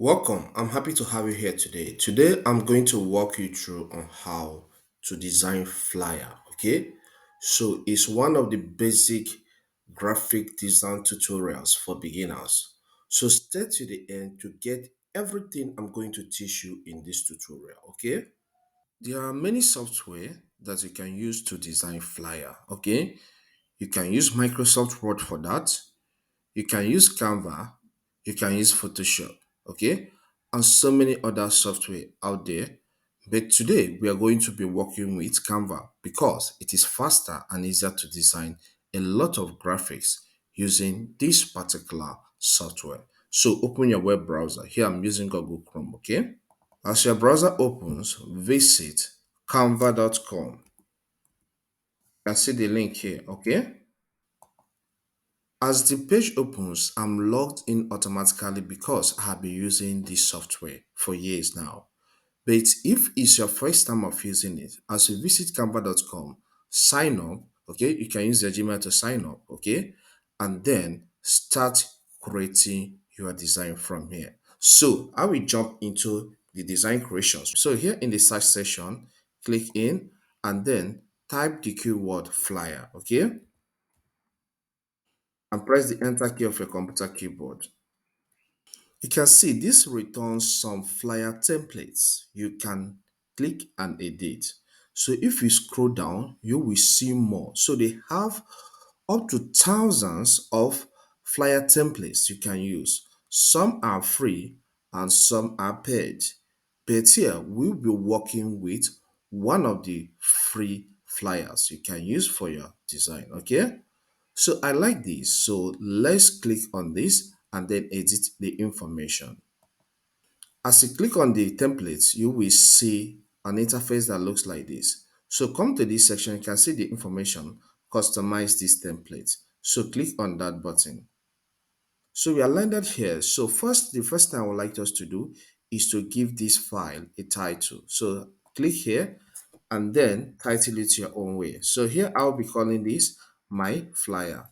Welcome. I'm happy to have you here today. Today, I'm going to walk you through on how to design flyer. Okay, so it's one of the basic graphic design tutorials for beginners. So stay to the end to get everything I'm going to teach you in this tutorial. Okay, there are many software that you can use to design flyer. Okay, you can use Microsoft Word for that. You can use Canva, you can use Photoshop, okay, and so many other software out there. But today we are going to be working with Canva because it is faster and easier to design a lot of graphics using this particular software. So open your web browser. Here I'm using Google Chrome, okay? As your browser opens, visit canva.com. You can see the link here, okay? As the page opens, I'm logged in automatically because I have been using this software for years now. But if it's your first time of using it, as you visit canva.com, sign up, okay? You can use your Gmail to sign up, okay? And then start creating your design from here. So I will jump into the design creations. So here in the search section, click in and then type the keyword flyer, okay? And press the enter key of your computer keyboard. You can see this returns some flyer templates you can click and edit. So if you scroll down, you will see more. So they have up to thousands of flyer templates you can use. Some are free and some are paid. But here we'll be working with one of the free flyers you can use for your design. Okay. So I like this. So let's click on this and then edit the information. As you click on the templates, you will see an interface that looks like this. So come to this section, you can see the information, customize this template. So click on that button. So we are landed here. So the first thing I would like us to do is to give this file a title. So click here and then title it your own way. So here I'll be calling this my flyer.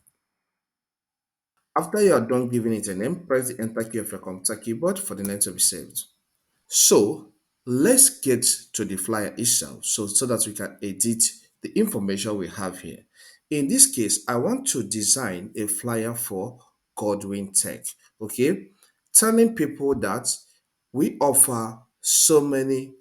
After you are done giving it a name, press the enter key of your computer keyboard for the name to be saved. So let's get to the flyer itself so that we can edit the information we have here. In this case, I want to design a flyer for Godwin Tech, okay? Telling people that we offer so many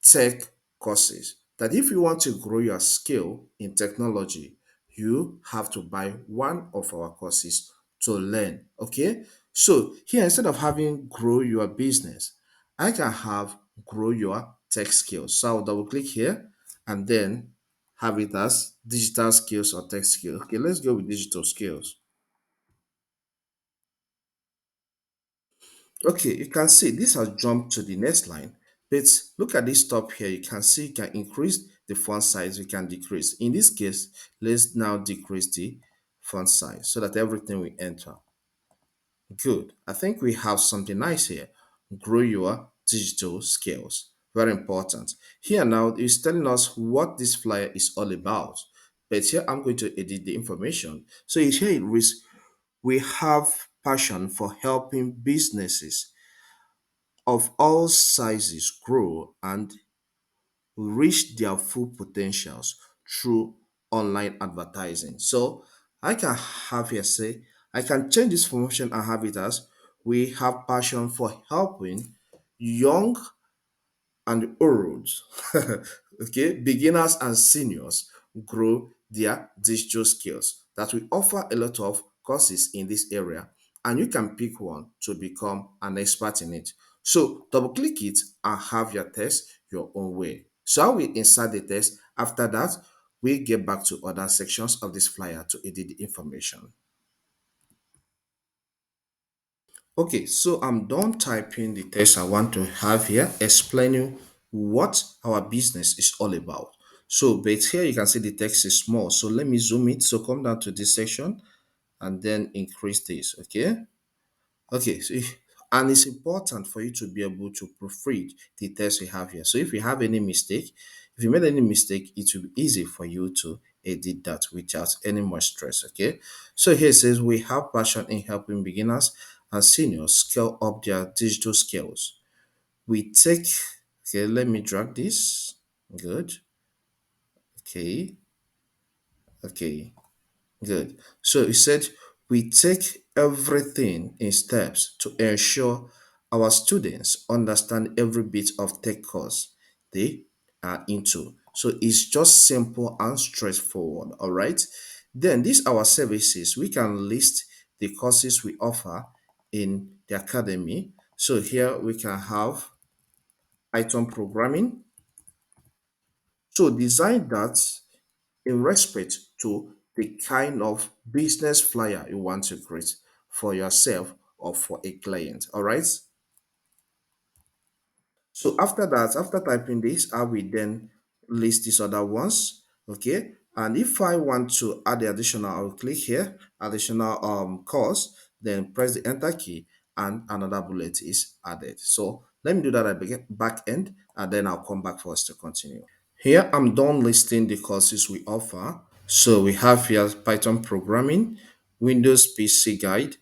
tech courses that if you want to grow your skill in technology, you have to buy one of our courses to learn. Okay. So here, instead of having grow your business, I can have grow your tech skills. So I'll double click here and then have it as digital skills or tech skills. Okay, let's go with digital skills. Okay, you can see this has jumped to the next line, but look at this top here. You can see you can increase the font size, you can decrease. In this case, let's now decrease the font size so that everything we enter. Good. I think we have something nice here. Grow your digital skills. Very important. Here now is telling us what this flyer is all about. But here I'm going to edit the information. So here it reads, we have passion for helping businesses of all sizes grow and reach their full potentials through online advertising. So I can have here say, I can change this function and have it as we have passion for helping young and old, okay, beginners and seniors grow their digital skills. That we offer a lot of courses in this area, and you can pick one to become an expert in it. So double click it and have your test your own way. So I will insert the test. After that, we get back to other sections of this flyer to edit the information. Okay, so I'm done typing the text I want to have here, explaining what our business is all about. So, but here you can see the text is small. So let me zoom it. So come down to this section and then increase this. Okay. Okay, so and it's important for you to be able to proofread the text we have here. So if you have any mistake, if you made any mistake, it will be easy for you to edit that without any more stress. Okay, so here it says we have passion in helping beginners and seniors scale up their digital skills. We take, okay, let me drag this. Good. Okay. Okay. Good. So he said, we take everything in steps to ensure our students understand every bit of tech course they are into. So it's just simple and straightforward. All right. Then these our services. We can list the courses we offer in the academy. So here we can have Python programming. So design that in respect to the kind of business flyer you want to create for yourself or for a client. All right. So after that, after typing this, I will then list these other ones. Okay. And if I want to add the additional, I'll click here, additional course, then press the enter key and another bullet is added. So let me do that at the back end and then I'll come back for us to continue. Here I'm done listing the courses we offer. So we have here Python programming, Windows PC guide,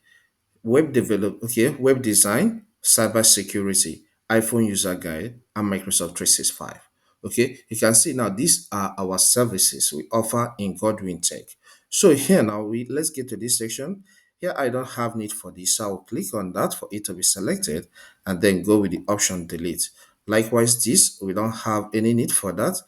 web design, cybersecurity, iPhone user guide, and Microsoft 365. Okay, you can see now these are our services we offer in Godwin Tech. So here now we let's get to this section. Here I don't have need for this, so I'll click on that for it to be selected and then go with the option delete. Likewise, this we don't have any need for that.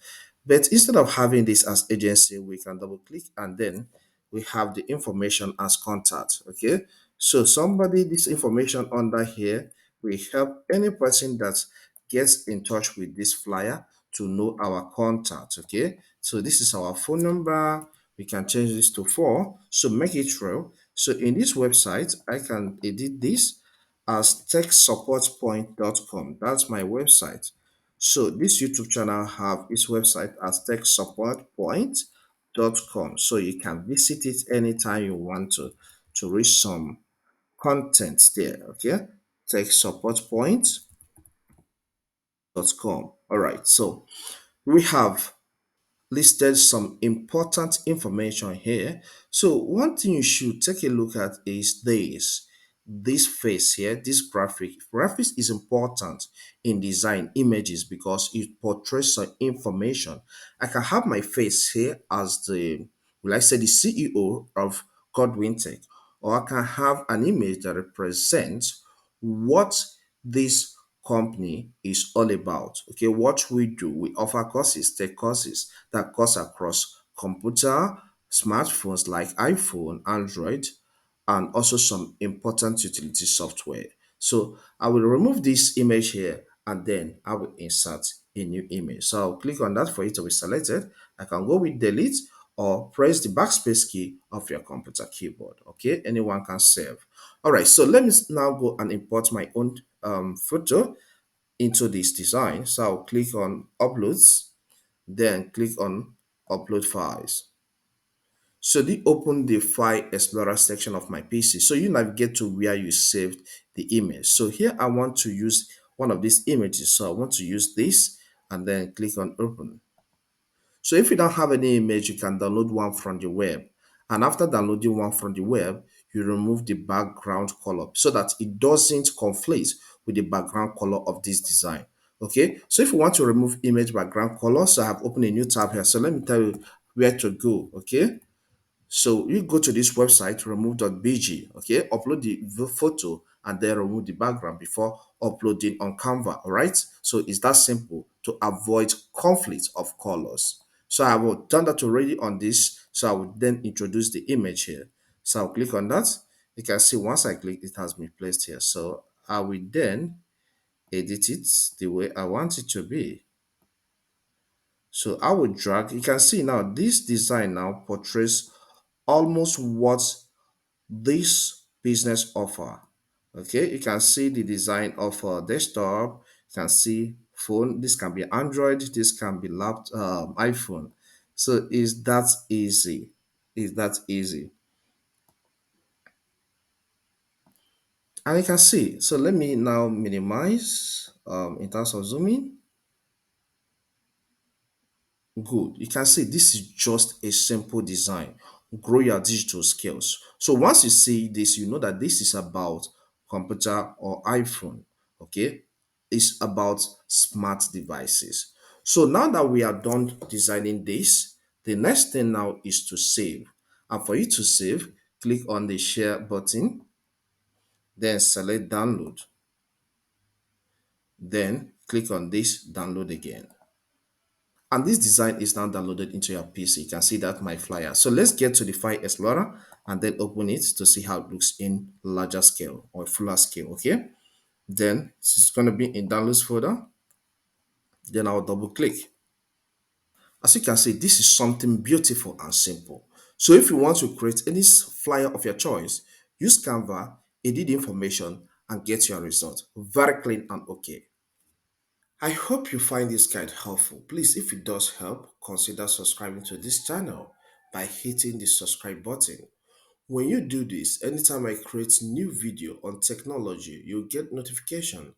But instead of having this as agency, we can double click and then we have the information as contact. Okay, so somebody, this information under here will help any person that gets in touch with this flyer to know our contact. Okay, so this is our phone number. We can change this to 4. So make it true. So in this website, I can edit this as techsupportpoint.com. That's my website. So this YouTube channel have its website as techsupportpoint.com. So you can visit it anytime you want to read some content there. Okay, techsupportpoint.com. All right, so we have listed some important information here. So one thing you should take a look at is this face here, this graphic. Graphics is important in design images because it portrays some information. I can have my face here as the, will I say, the CEO of Godwin Tech, or I can have an image that represents what this company is all about. Okay, what we do, we offer courses, tech courses that course across computer, smartphones like iPhone, Android, and also some important utility software. So I will remove this image here and then I will insert a new image. So I'll click on that for it to be selected. I can go with delete or press the backspace key of your computer keyboard. Okay, anyone can save. All right, so let me now go and import my own photo into this design. So I'll click on uploads, then click on upload files. So they open the file explorer section of my PC. So you navigate to where you saved the image. So here I want to use one of these images. So I want to use this and then click on open. So if you don't have any image, you can download one from the web. And after downloading one from the web, you remove the background color so that it doesn't conflict with the background color of this design. Okay, so if you want to remove image background color, so I have opened a new tab here. So let me tell you where to go. Okay, so you go to this website, remove.bg, okay, upload the photo and then remove the background before uploading on Canva, all right? So it's that simple to avoid conflict of colors. So I will done that already on this, so I will then introduce the image here. So I'll click on that. You can see once I click, it has been placed here. So I will then edit it the way I want it to be. So I will drag, you can see now this design now portrays almost what this business offer. Okay, you can see the design of a desktop. You can see phone. This can be Android. This can be laptop, iPhone. So is that easy? Is that easy? And you can see. So let me now minimize in terms of zooming. Good. You can see this is just a simple design. Grow your digital skills. So once you see this, you know that this is about computer, or iPhone. Okay, it's about smart devices. So now that we are done designing this, the next thing now is to save. And for you to save, click on the share button, then select download, then click on this download again. And this design is now downloaded into your PC. You can see that my flyer. So let's get to the File Explorer and then open it to see how it looks in larger scale or fuller scale. Okay. Then it's going to be in downloads folder. Then I'll double click. As you can see, this is something beautiful and simple. So if you want to create any flyer of your choice, use Canva, edit information, and get your result. Very clean and okay. I hope you find this guide helpful. Please, if it does help, consider subscribing to this channel by hitting the subscribe button. When you do this, anytime I create new video on technology, you'll get notification.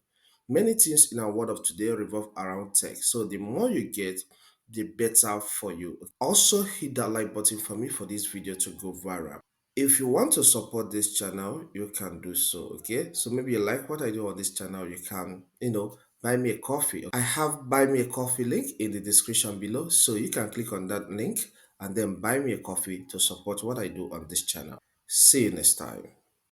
Many things in our world of today revolve around tech, so the more you get, the better for you. Also hit that like button for me for this video to go viral. If you want to support this channel, you can do so. Okay, so maybe you like what I do on this channel, you can buy me a coffee. I have buy me a coffee link in the description below, so you can click on that link and then buy me a coffee to support what I do on this channel. See you next time.